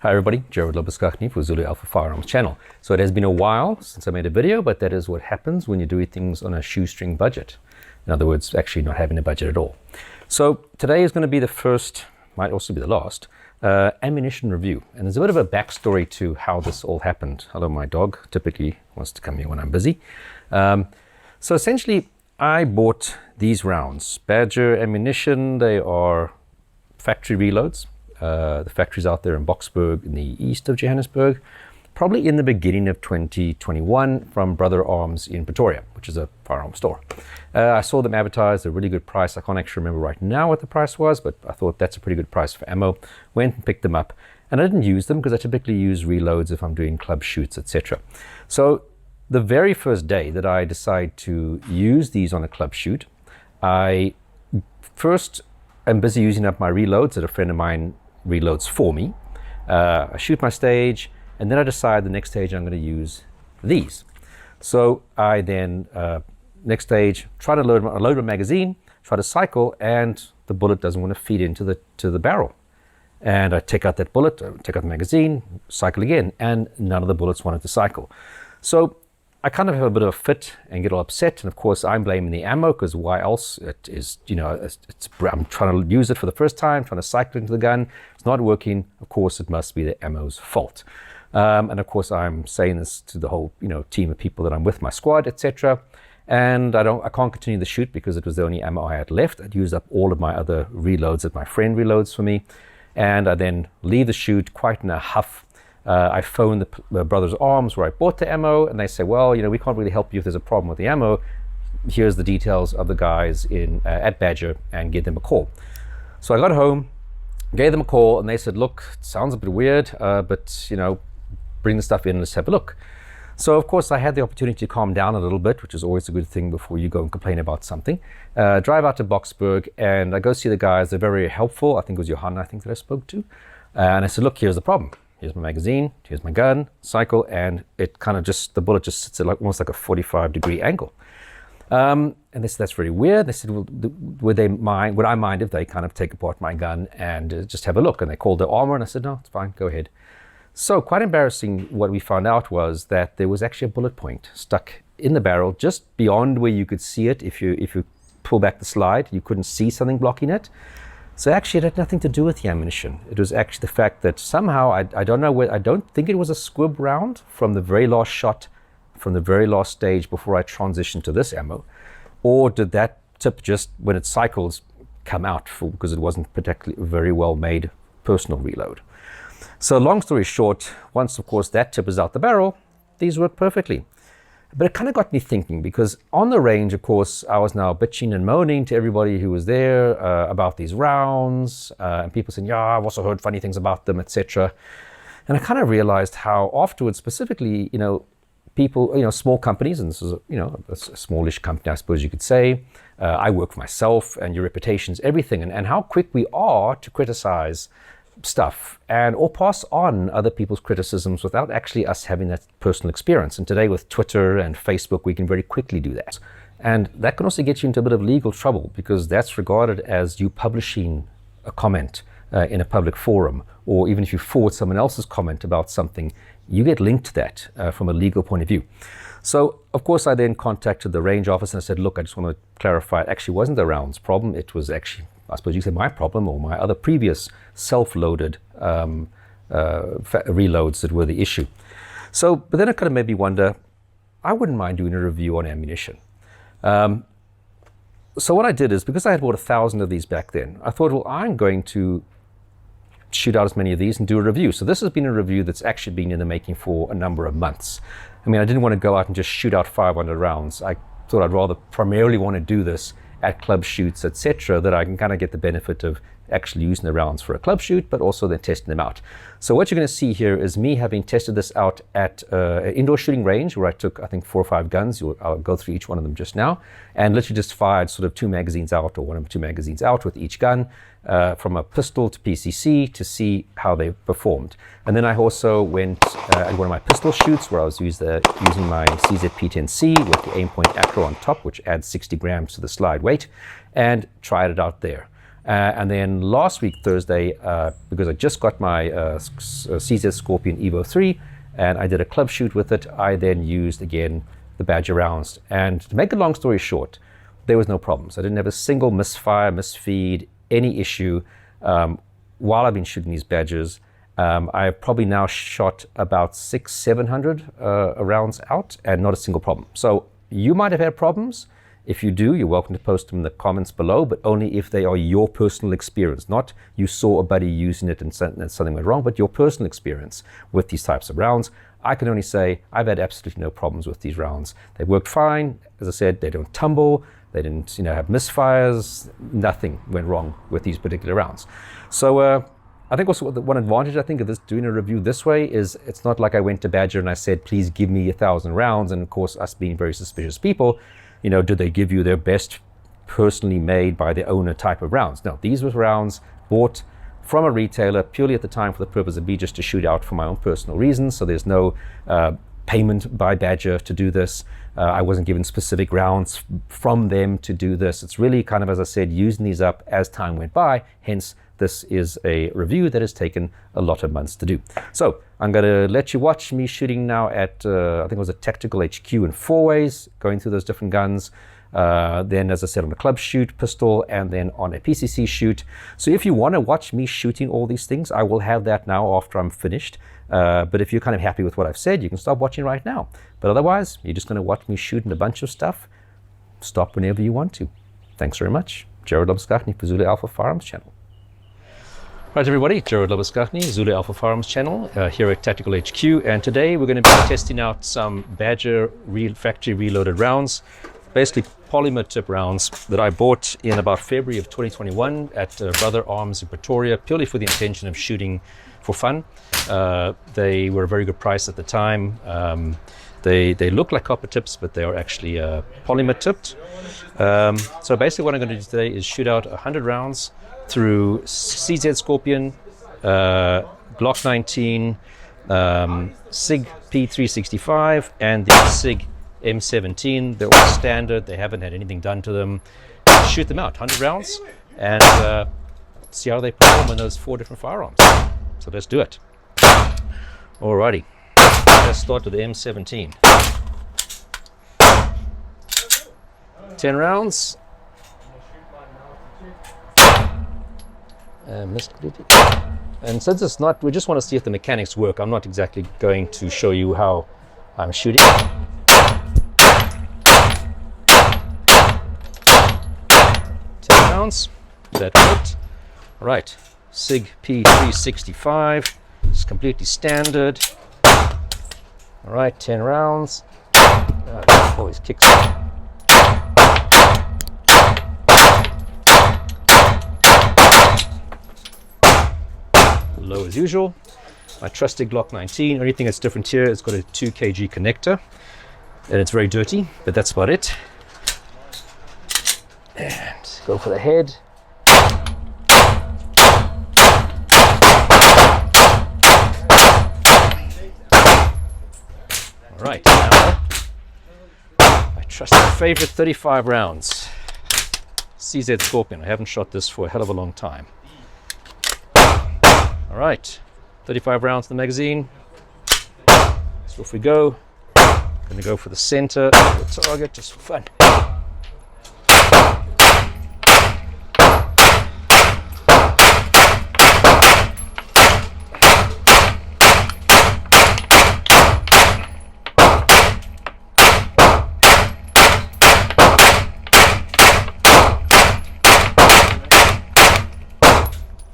Hi everybody, Jared Lobuskachny for Zulu Alpha Firearms channel. So it has been a while since I made a video, but that is what happens when you do things on a shoestring budget. In other words, actually not having a budget at all. So today is going to be the first, might also be the last, ammunition review. And there's a bit of a backstory to how this all happened. Hello, my dog typically wants to come here when I'm busy. So essentially, I bought these rounds. Badger ammunition, they are factory reloads. The factory's out there in Boksburg in the east of Johannesburg, probably in the beginning of 2021 from Brother Arms in Pretoria, which is a firearm store. I saw them advertised at a really good price. I can't actually remember right now what the price was, but I thought that's a pretty good price for ammo. Went and picked them up, and I didn't use them because I typically use reloads if I'm doing club shoots, etc. So the very first day that I decide to use these on a club shoot, I first am busy using up my reloads that a friend of mine reloads for me. I shoot my stage, and then I decide the next stage I'm going to use these. So I then, next stage, try to load my magazine, try to cycle, and the bullet doesn't want to feed into the barrel. And I take out that bullet, take out the magazine, cycle again, and none of the bullets wanted to cycle. So I kind of have a bit of a fit and get all upset, and of course I'm blaming the ammo, because why else? It is, I'm trying to use it for the first time, trying to cycle into the gun, it's not working. Of course it must be the ammo's fault. And of course I'm saying this to the whole team of people that I'm with, my squad, etc. And I can't continue the shoot because it was the only ammo I had left. I'd used up all of my other reloads that my friend reloads for me, and I then leave the shoot quite in a huff. I phoned the Brothers Arms where I bought the ammo, and they say, well, we can't really help you if there's a problem with the ammo. Here's the details of the guys at Badger, and give them a call. So I got home, gave them a call, and they said, look, it sounds a bit weird, but bring the stuff in and let's have a look. So of course I had the opportunity to calm down a little bit, which is always a good thing before you go and complain about something. Drive out to Boksburg, and I go see the guys. They're very helpful. I think it was Johanna, that I spoke to. And I said, look, here's the problem. Here's my magazine, here's my gun, cycle, and it kind of the bullet just sits at almost like a 45-degree angle. And they said, that's very weird. They said, well, would I mind if they kind of take apart my gun and just have a look? And they called the armor, and I said, no, it's fine, go ahead. So quite embarrassing, what we found out was that there was actually a bullet point stuck in the barrel just beyond where you could see it. If you pull back the slide, you couldn't see something blocking it. So actually it had nothing to do with the ammunition. It was actually the fact that somehow, I don't know where, I don't think it was a squib round from the very last shot, from the very last stage before I transitioned to this ammo. Or did that tip just, when it cycles, come out because it wasn't particularly very well made personal reload. So long story short, once of course that tip is out the barrel, these work perfectly. But it kind of got me thinking, because on the range, of course, I was now bitching and moaning to everybody who was there about these rounds, and people saying, yeah, I've also heard funny things about them, etc. And I kind of realized how afterwards, specifically, people, small companies, and this is, a smallish company, I suppose you could say, I work for myself, and your reputation's everything, and how quick we are to criticize stuff or pass on other people's criticisms without actually us having that personal experience. And today with Twitter and Facebook, we can very quickly do that. And that can also get you into a bit of legal trouble, because that's regarded as you publishing a comment in a public forum, or even if you forward someone else's comment about something, you get linked to that from a legal point of view. So of course I then contacted the range office and I said, look, I just want to clarify, it actually wasn't the rounds problem, it was actually, I suppose you could say, my problem, or my other previous self-loaded reloads that were the issue. So, but then it kind of made me wonder, I wouldn't mind doing a review on ammunition. So what I did is, because I had bought 1,000 of these back then, I thought, well, I'm going to shoot out as many of these and do a review. So this has been a review that's actually been in the making for a number of months. I mean, I didn't want to go out and just shoot out 500 rounds. I thought I'd rather primarily want to do this at club shoots, etc., that I can kind of get the benefit of actually using the rounds for a club shoot, but also then testing them out. So what you're going to see here is me having tested this out at an indoor shooting range where I took, I think, 4 or 5 guns. I'll go through each one of them just now, and literally just fired sort of 2 magazines out, or 1 or 2 magazines out with each gun, from a pistol to PCC, to see how they performed. And then I also went at one of my pistol shoots where I was using my CZP-10C with the aim point acro on top, which adds 60 grams to the slide weight, and tried it out there. And then last week, Thursday, because I just got my CZ Scorpion Evo 3, and I did a club shoot with it, I then used, again, the Badger rounds. And to make a long story short, there was no problems. I didn't have a single misfire, misfeed, any issue while I've been shooting these Badgers. I've probably now shot about 700 rounds out and not a single problem. So you might have had problems. If you do, you're welcome to post them in the comments below, but only if they are your personal experience, not you saw a buddy using it and something went wrong, but your personal experience with these types of rounds. I can only say I've had absolutely no problems with these rounds. They worked fine. As I said, they don't tumble. They didn't, have misfires. Nothing went wrong with these particular rounds. So I think also one advantage of this doing a review this way is it's not like I went to Badger and I said, please give me 1,000 rounds. And of course, us being very suspicious people, do they give you their best personally made by the owner type of rounds? No, these were rounds bought from a retailer purely at the time for the purpose of me just to shoot out for my own personal reasons. So there's no payment by Badger to do this. I wasn't given specific rounds from them to do this. It's really kind of, as I said, using these up as time went by. Hence, this is a review that has taken a lot of months to do. So I'm going to let you watch me shooting now at, I think it was a Tactical HQ in 4 ways, going through those different guns. Then, as I said, on a club shoot, pistol, and then on a PCC shoot. So if you want to watch me shooting all these things, I will have that now after I'm finished. But if you're kind of happy with what I've said, you can stop watching right now. But otherwise, you're just going to watch me shooting a bunch of stuff. Stop whenever you want to. Thanks very much. Jared Lobuskachny for Zulu Alpha Firearms channel. Right, everybody, Jared Lobuskachny, Zulu Alpha Firearms channel, here at Tactical HQ. And today we're going to be testing out some Badger factory reloaded rounds. Basically polymer tip rounds that I bought in about February of 2021 at Brother Arms in Pretoria, purely for the intention of shooting for fun. They were a very good price at the time. They look like copper tips, but they are actually polymer tipped. So basically what I'm going to do today is shoot out 100 rounds through CZ Scorpion, Glock 19, SIG P365, and the SIG M17. They're all standard. They haven't had anything done to them. Shoot them out, 100 rounds, and see how they perform in those 4 different firearms. So let's do it. Alrighty, let's start with the M17. 10 rounds. Missed completely. And since it's not, we just want to see if the mechanics work. I'm not exactly going to show you how I'm shooting. 10 rounds. That worked. All right. SIG P365. It's completely standard. All right. 10 rounds. Always kicks. Low as usual. My trusted Glock 19. Only thing that's different here, it's got a 2 kg connector, and it's very dirty, but that's about it. And go for the head. All right, now my trusted favorite 35 rounds, CZ Scorpion. I haven't shot this for a hell of a long time. All right, 35 rounds in the magazine. So off we go. Gonna go for the center of the target just for fun.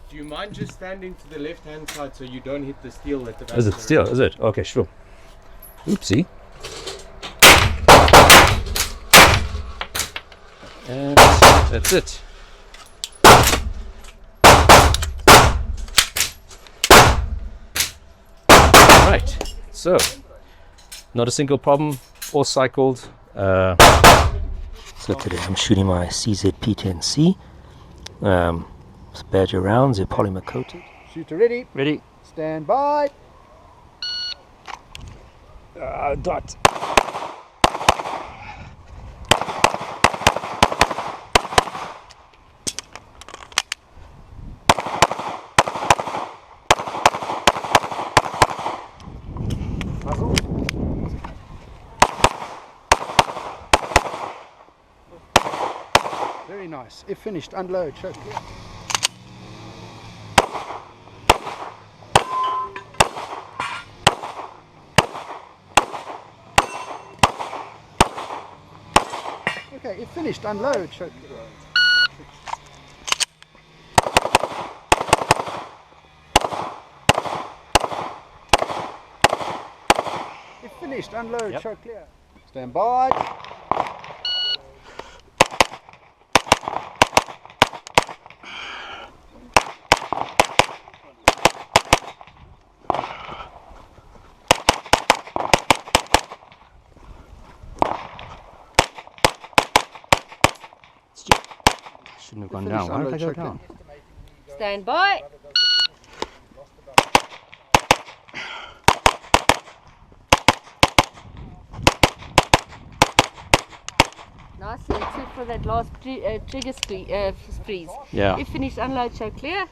Do you mind just standing to the left-hand side so you don't hit the steel at the back? Is it steel? Is it? Okay, sure. Oopsie. And that's it. Right. So, not a single problem. All cycled. So today I'm shooting my CZ P10C. It's Badger rounds, they're polymer coated. Shooter ready. Ready. Stand by. Dot. nice. If finished, unload, show clear. Okay, if finished, unload, show clear. If finished, unload, Yep. show clear. Stand by. Shouldn't have gone Finish, down. Why did I unload, go check down? Stand by. Nicely, except for that last trigger freeze. Yeah. If finished, unload, show clear.